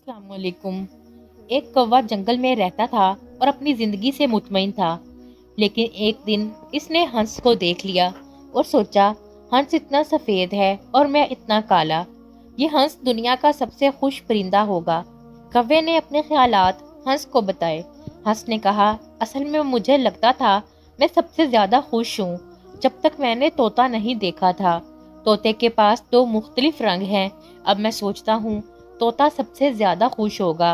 अस्सलाम वालेकुम। एक कौवा जंगल में रहता था और अपनी जिंदगी से मुतमईन था। लेकिन एक दिन इसने हंस को देख लिया और सोचा, हंस इतना सफेद है और मैं इतना काला, ये हंस दुनिया का सबसे खुश परिंदा होगा। कौवे ने अपने ख्यालात हंस को बताए। हंस ने कहा, असल में मुझे लगता था मैं सबसे ज्यादा खुश हूँ जब तक मैंने तोता नहीं देखा था। तोते के पास दो मुख्तलिफ रंग हैं। अब मैं सोचता हूँ तोता सबसे ज्यादा खुश होगा।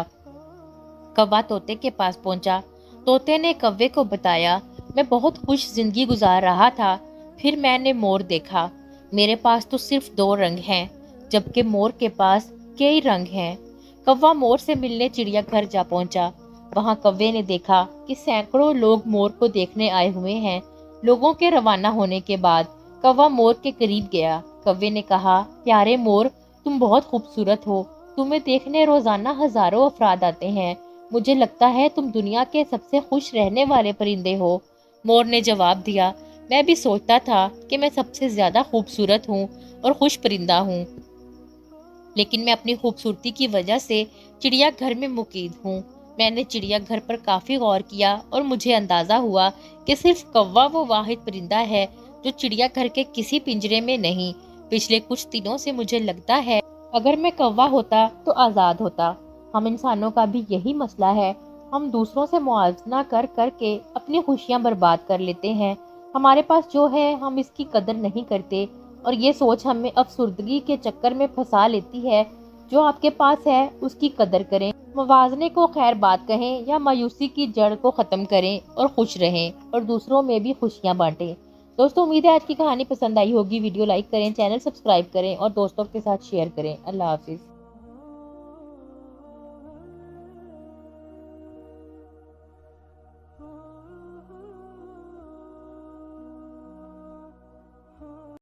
कौवा तोते के पास पहुंचा। तोते ने कौवे को बताया, मैं बहुत खुश जिंदगी गुजार रहा था। फिर मैंने मोर देखा। मेरे पास तो सिर्फ दो रंग हैं, जबकि मोर के पास कई रंग हैं। कौवा मोर से मिलने चिड़ियाघर जा पहुंचा। वहां कौवे ने देखा कि सैकड़ों लोग मोर को देखने आए हुए हैं। लोगों के रवाना होने के बाद कौवा मोर के करीब गया। कौवे ने कहा, प्यारे मोर, तुम बहुत खूबसूरत हो। तुम्हें देखने रोजाना हजारों अफराद आते हैं। मुझे लगता है तुम दुनिया के सबसे खुश रहने वाले परिंदे हो। मोर ने जवाब दिया, मैं भी सोचता था कि मैं सबसे ज्यादा खूबसूरत हूँ और खुश परिंदा हूँ, लेकिन मैं अपनी खूबसूरती की वजह से चिड़ियाघर में मुकीद हूँ। मैंने चिड़ियाघर पर काफी गौर किया और मुझे अंदाजा हुआ कि सिर्फ कौवा वो वाहिद परिंदा है जो चिड़ियाघर के किसी पिंजरे में नहीं। पिछले कुछ दिनों से मुझे लगता है अगर मैं कौवा होता तो आजाद होता। हम इंसानों का भी यही मसला है। हम दूसरों से मुआवजा कर करके अपनी खुशियां बर्बाद कर लेते हैं। हमारे पास जो है हम इसकी कदर नहीं करते और ये सोच हमें अफसुर्दगी के चक्कर में फंसा लेती है। जो आपके पास है उसकी कदर करें, मवाजने को खैर बात कहें या मायूसी की जड़ को ख़त्म करें और खुश रहें और दूसरों में भी खुशियां बांटें। दोस्तों, उम्मीद है आज की कहानी पसंद आई होगी। वीडियो लाइक करें, चैनल सब्सक्राइब करें और दोस्तों के साथ शेयर करें। अल्लाह हाफिज़।